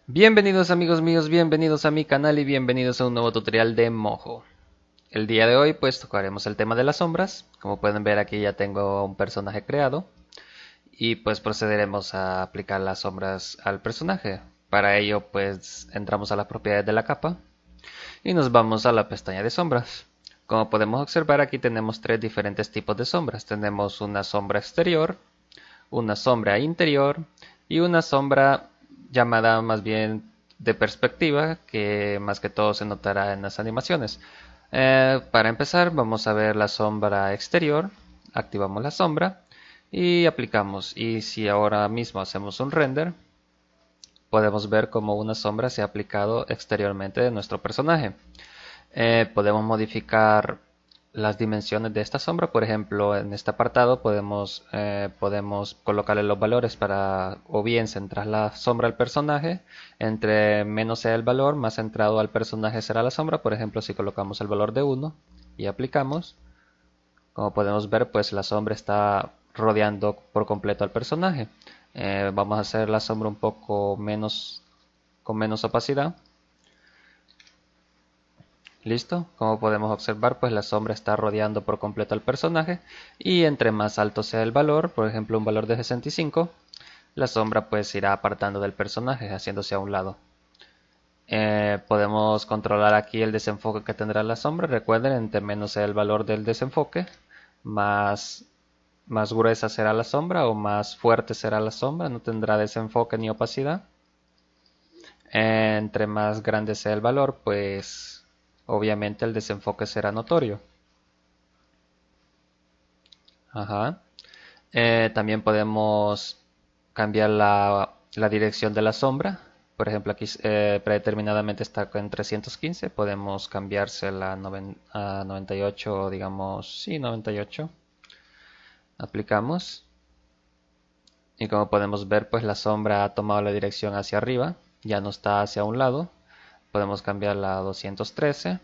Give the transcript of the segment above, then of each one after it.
Bienvenidos amigos míos, bienvenidos a mi canal y bienvenidos a un nuevo tutorial de Mojo. El día de hoy pues tocaremos el tema de las sombras. Como pueden ver, aquí ya tengo un personaje creado y pues procederemos a aplicar las sombras al personaje. Para ello pues entramos a las propiedades de la capa y nos vamos a la pestaña de sombras. Como podemos observar, aquí tenemos tres diferentes tipos de sombras. Tenemos una sombra exterior, una sombra interior y una sombra llamada más bien de perspectiva, que más que todo se notará en las animaciones. Para empezar vamos a ver la sombra exterior. Activamos la sombra y aplicamos, y si ahora mismo hacemos un render, podemos ver como una sombra se ha aplicado exteriormente de nuestro personaje. Podemos modificar las dimensiones de esta sombra. Por ejemplo, en este apartado podemos colocarle los valores para o bien centrar la sombra al personaje. Entre menos sea el valor, más centrado al personaje será la sombra. Por ejemplo, si colocamos el valor de 1 y aplicamos, como podemos ver, pues la sombra está rodeando por completo al personaje. Vamos a hacer la sombra un poco menos, con menos opacidad. Listo, como podemos observar, pues la sombra está rodeando por completo al personaje, y entre más alto sea el valor, por ejemplo un valor de 65, la sombra pues irá apartando del personaje, haciéndose a un lado. Podemos controlar aquí el desenfoque que tendrá la sombra. Recuerden, entre menos sea el valor del desenfoque, más gruesa será la sombra o más fuerte será la sombra, no tendrá desenfoque ni opacidad. Entre más grande sea el valor, pues obviamente el desenfoque será notorio. Ajá. También podemos cambiar la dirección de la sombra. Por ejemplo, aquí predeterminadamente está en 315. Podemos cambiársela a 98, digamos, sí, 98. Aplicamos. Y como podemos ver, pues la sombra ha tomado la dirección hacia arriba. Ya no está hacia un lado. Podemos cambiarla a 213.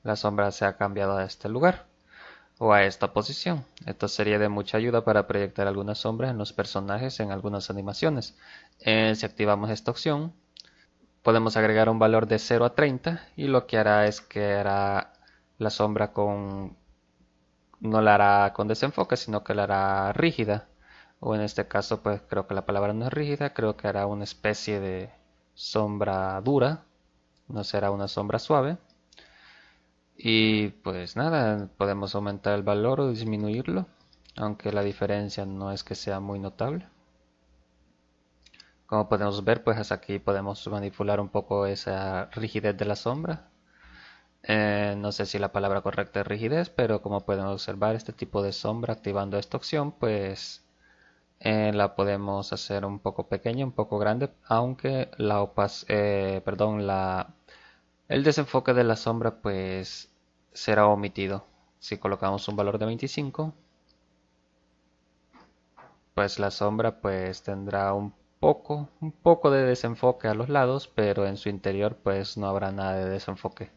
La sombra se ha cambiado a este lugar o a esta posición. Esto sería de mucha ayuda para proyectar algunas sombras en los personajes en algunas animaciones. Si activamos esta opción, podemos agregar un valor de 0 a 30 y lo que hará es que hará la sombra no la hará con desenfoque, sino que la hará rígida. O en este caso, pues creo que la palabra no es rígida, creo que hará una especie de sombra dura, no será una sombra suave. Y pues nada, podemos aumentar el valor o disminuirlo, aunque la diferencia no es que sea muy notable. Como podemos ver, pues hasta aquí podemos manipular un poco esa rigidez de la sombra. No sé si la palabra correcta es rigidez, pero como pueden observar, este tipo de sombra, activando esta opción, pues la podemos hacer un poco pequeña, un poco grande, aunque el desenfoque de la sombra pues será omitido. Si colocamos un valor de 25, pues la sombra pues tendrá un poco de desenfoque a los lados, pero en su interior pues no habrá nada de desenfoque.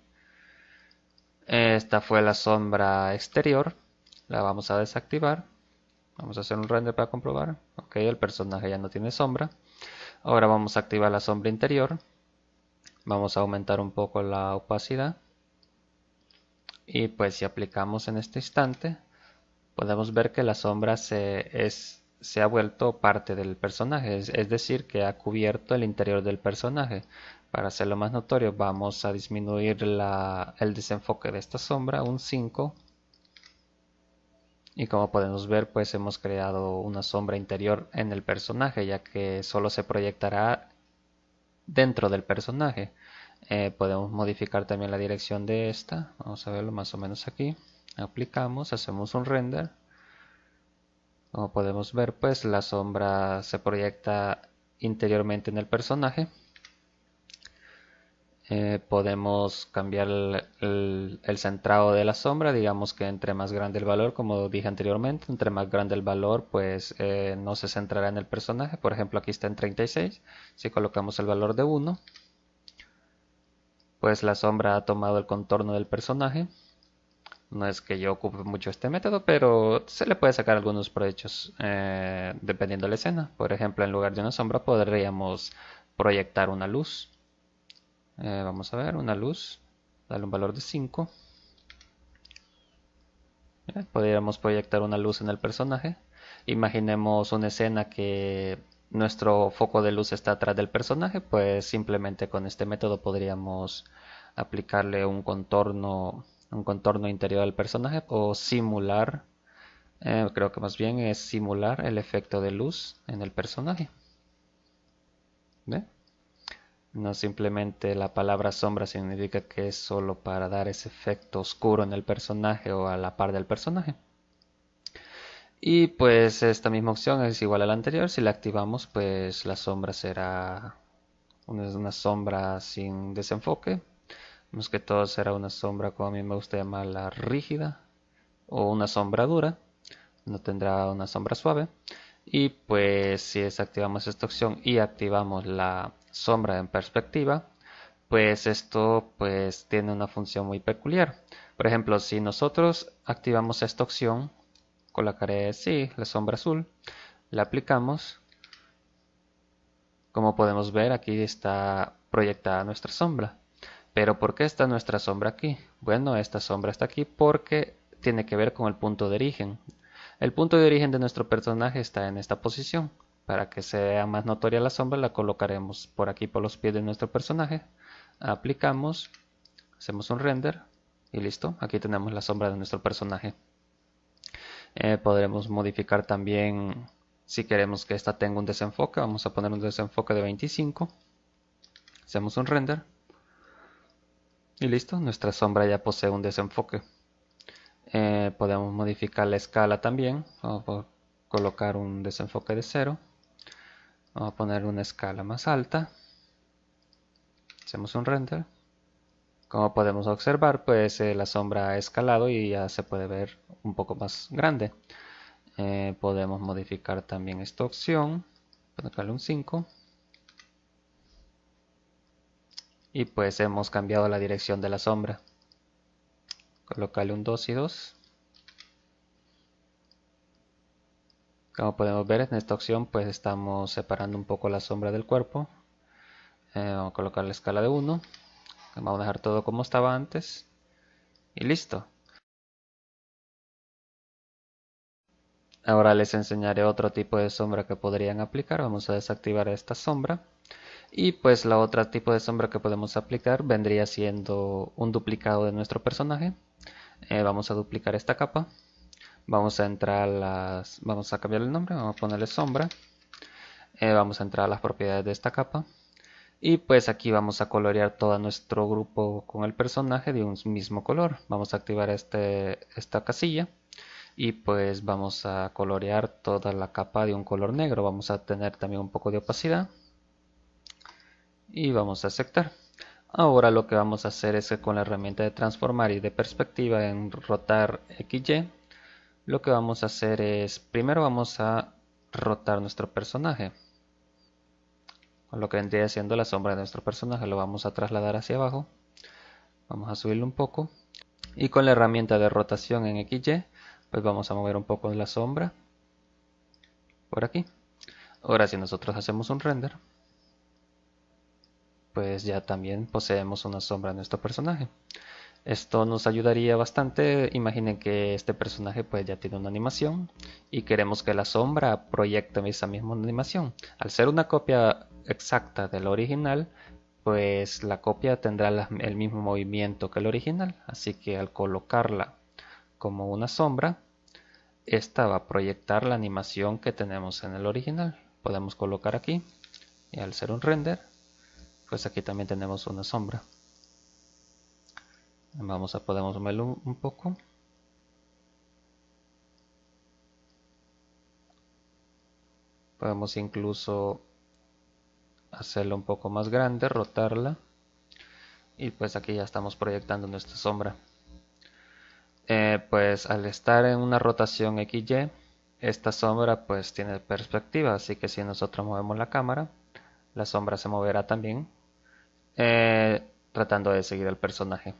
Esta fue la sombra exterior. La vamos a desactivar. Vamos a hacer un render para comprobar. Ok, el personaje ya no tiene sombra. Ahora vamos a activar la sombra interior. Vamos a aumentar un poco la opacidad. Y pues si aplicamos en este instante, podemos ver que la sombra se ha vuelto parte del personaje, es decir, que ha cubierto el interior del personaje. Para hacerlo más notorio, vamos a disminuir el desenfoque de esta sombra un 5. Y como podemos ver, pues hemos creado una sombra interior en el personaje, ya que solo se proyectará dentro del personaje. Podemos modificar también la dirección de esta. Vamos a verlo más o menos aquí. Aplicamos, hacemos un render. Como podemos ver, pues la sombra se proyecta interiormente en el personaje. Podemos cambiar el centrado de la sombra, digamos que entre más grande el valor, como dije anteriormente, entre más grande el valor, pues no se centrará en el personaje. Por ejemplo, aquí está en 36. Si colocamos el valor de 1, pues la sombra ha tomado el contorno del personaje. No es que yo ocupe mucho este método, pero se le puede sacar algunos provechos dependiendo de la escena. Por ejemplo, en lugar de una sombra podríamos proyectar una luz. Vamos a ver, una luz. Darle un valor de 5. Podríamos proyectar una luz en el personaje. Imaginemos una escena que nuestro foco de luz está atrás del personaje, pues simplemente con este método podríamos aplicarle un contorno interior al personaje o simular, creo que más bien es simular el efecto de luz en el personaje. ¿Ve? No simplemente la palabra sombra significa que es solo para dar ese efecto oscuro en el personaje o a la par del personaje. Y pues esta misma opción es igual a la anterior. Si la activamos, pues la sombra será una sombra sin desenfoque. Más que todo será una sombra, como a mí me gusta llamarla, rígida o una sombra dura. No tendrá una sombra suave. Y pues si desactivamos esta opción y activamos la sombra en perspectiva, pues esto pues tiene una función muy peculiar. Por ejemplo, si nosotros activamos esta opción, colocaré, sí, la sombra azul, la aplicamos. Como podemos ver, aquí está proyectada nuestra sombra. Pero ¿por qué está nuestra sombra aquí? Bueno, esta sombra está aquí porque tiene que ver con el punto de origen. El punto de origen de nuestro personaje está en esta posición. Para que sea más notoria la sombra, la colocaremos por aquí por los pies de nuestro personaje. Aplicamos, hacemos un render y listo. Aquí tenemos la sombra de nuestro personaje. Podremos modificar también si queremos que esta tenga un desenfoque. Vamos a poner un desenfoque de 25. Hacemos un render. Y listo, nuestra sombra ya posee un desenfoque. Podemos modificar la escala también. Vamos a colocar un desenfoque de 0. Vamos a poner una escala más alta. Hacemos un render. Como podemos observar, pues la sombra ha escalado y ya se puede ver un poco más grande. Podemos modificar también esta opción, colocarle un 5 y pues hemos cambiado la dirección de la sombra. Colocarle un 2 y 2. Como podemos ver en esta opción pues estamos separando un poco la sombra del cuerpo. Vamos a colocar la escala de 1. Vamos a dejar todo como estaba antes y listo. Ahora les enseñaré otro tipo de sombra que podrían aplicar. Vamos a desactivar esta sombra. Y pues la otra tipo de sombra que podemos aplicar vendría siendo un duplicado de nuestro personaje. Vamos a duplicar esta capa. Vamos a entrar vamos a cambiar el nombre, vamos a ponerle sombra. Vamos a entrar a las propiedades de esta capa. Y pues aquí vamos a colorear todo nuestro grupo con el personaje de un mismo color. Vamos a activar esta casilla. Y pues vamos a colorear toda la capa de un color negro. Vamos a tener también un poco de opacidad. Y vamos a aceptar. Ahora lo que vamos a hacer es que con la herramienta de transformar y de perspectiva en rotar XY, lo que vamos a hacer es, primero vamos a rotar nuestro personaje. Con lo que vendría siendo la sombra de nuestro personaje, lo vamos a trasladar hacia abajo. Vamos a subirlo un poco. Y con la herramienta de rotación en XY, pues vamos a mover un poco la sombra por aquí. Ahora si nosotros hacemos un render, pues ya también poseemos una sombra de nuestro personaje. Esto nos ayudaría bastante. Imaginen que este personaje pues ya tiene una animación y queremos que la sombra proyecte esa misma animación. Al ser una copia exacta del original, pues la copia tendrá el mismo movimiento que el original. Así que al colocarla como una sombra, esta va a proyectar la animación que tenemos en el original. Podemos colocar aquí y al ser un render, pues aquí también tenemos una sombra. Podemos moverlo un poco. Podemos incluso hacerla un poco más grande, rotarla. Y pues aquí ya estamos proyectando nuestra sombra. Pues al estar en una rotación XY, esta sombra pues tiene perspectiva. Así que si nosotros movemos la cámara, la sombra se moverá también. Tratando de seguir al personaje.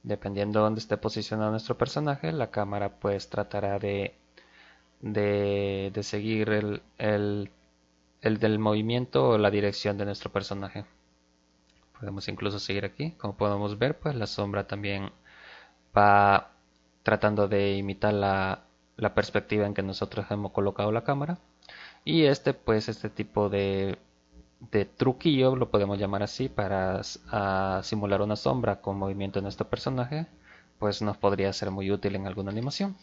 Dependiendo de dónde esté posicionado nuestro personaje, la cámara pues tratará de seguir el del movimiento o la dirección de nuestro personaje. Podemos incluso seguir aquí. Como podemos ver, pues la sombra también va tratando de imitar la perspectiva en que nosotros hemos colocado la cámara. Y este tipo de truquillo, lo podemos llamar así, para simular una sombra con movimiento de nuestro personaje, pues nos podría ser muy útil en alguna animación.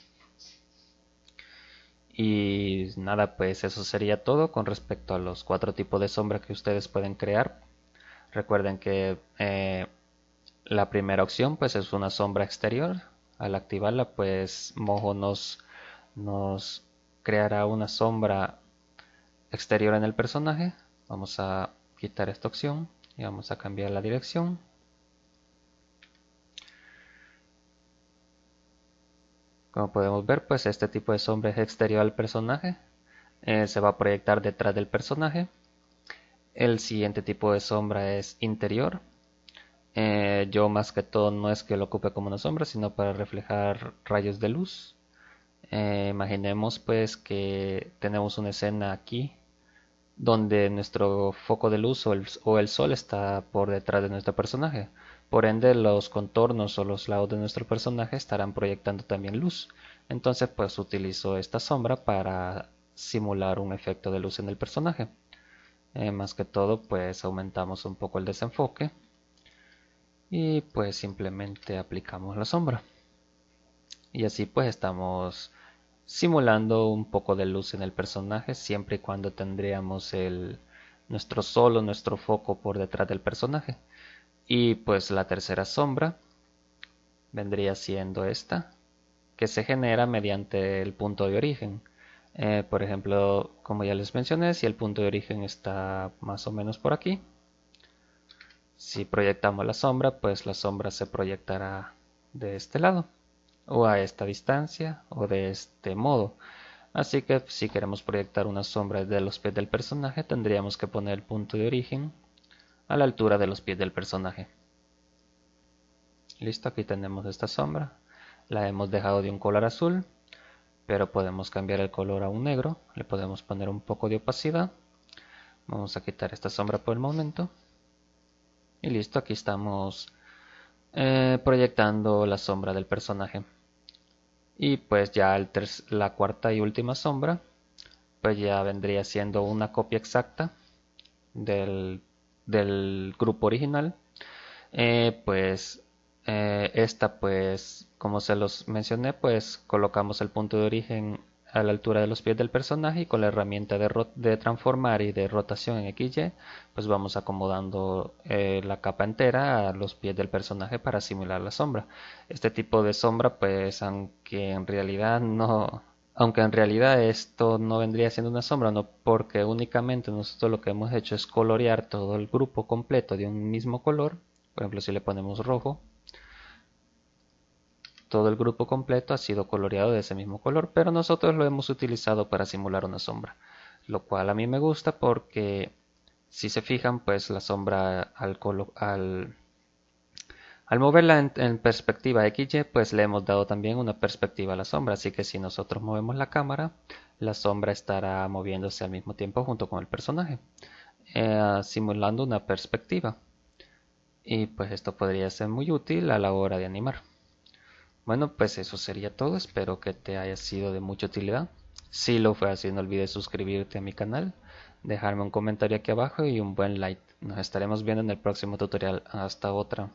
Y nada, pues eso sería todo con respecto a los 4 tipos de sombra que ustedes pueden crear. Recuerden que la primera opción pues es una sombra exterior. Al activarla pues Mojo nos creará una sombra exterior en el personaje. Vamos a quitar esta opción y vamos a cambiar la dirección. Como podemos ver, pues este tipo de sombra es exterior al personaje. Se va a proyectar detrás del personaje. El siguiente tipo de sombra es interior. Yo más que todo no es que lo ocupe como una sombra, sino para reflejar rayos de luz. Imaginemos pues que tenemos una escena aquí donde nuestro foco de luz o el sol está por detrás de nuestro personaje. Por ende, los contornos o los lados de nuestro personaje estarán proyectando también luz. Entonces, pues utilizo esta sombra para simular un efecto de luz en el personaje. Más que todo, pues aumentamos un poco el desenfoque y pues simplemente aplicamos la sombra. Y así pues estamos simulando un poco de luz en el personaje, siempre y cuando tendríamos nuestro sol o nuestro foco por detrás del personaje. Y pues la tercera sombra vendría siendo esta, que se genera mediante el punto de origen. Por ejemplo, como ya les mencioné, si el punto de origen está más o menos por aquí, si proyectamos la sombra, pues la sombra se proyectará de este lado, o a esta distancia, o de este modo. Así que si queremos proyectar una sombra de los pies del personaje, tendríamos que poner el punto de origen a la altura de los pies del personaje. Listo, aquí tenemos esta sombra. La hemos dejado de un color azul, pero podemos cambiar el color a un negro. Le podemos poner un poco de opacidad. Vamos a quitar esta sombra por el momento. Y listo, aquí estamos proyectando la sombra del personaje. Y pues ya la cuarta y última sombra, pues ya vendría siendo una copia exacta del grupo original. Esta pues como se los mencioné, pues colocamos el punto de origen a la altura de los pies del personaje y con la herramienta de transformar y de rotación en XY pues vamos acomodando la capa entera a los pies del personaje para simular la sombra. Este tipo de sombra pues aunque en realidad esto no vendría siendo una sombra, no, porque únicamente nosotros lo que hemos hecho es colorear todo el grupo completo de un mismo color. Por ejemplo, si le ponemos rojo, todo el grupo completo ha sido coloreado de ese mismo color, pero nosotros lo hemos utilizado para simular una sombra, lo cual a mí me gusta porque si se fijan, pues la sombra al moverla en perspectiva XY, pues le hemos dado también una perspectiva a la sombra, así que si nosotros movemos la cámara, la sombra estará moviéndose al mismo tiempo junto con el personaje, simulando una perspectiva. Y pues esto podría ser muy útil a la hora de animar. Bueno, pues eso sería todo. Espero que te haya sido de mucha utilidad. Si lo fue así, no olvides suscribirte a mi canal, dejarme un comentario aquí abajo y un buen like. Nos estaremos viendo en el próximo tutorial. Hasta otra.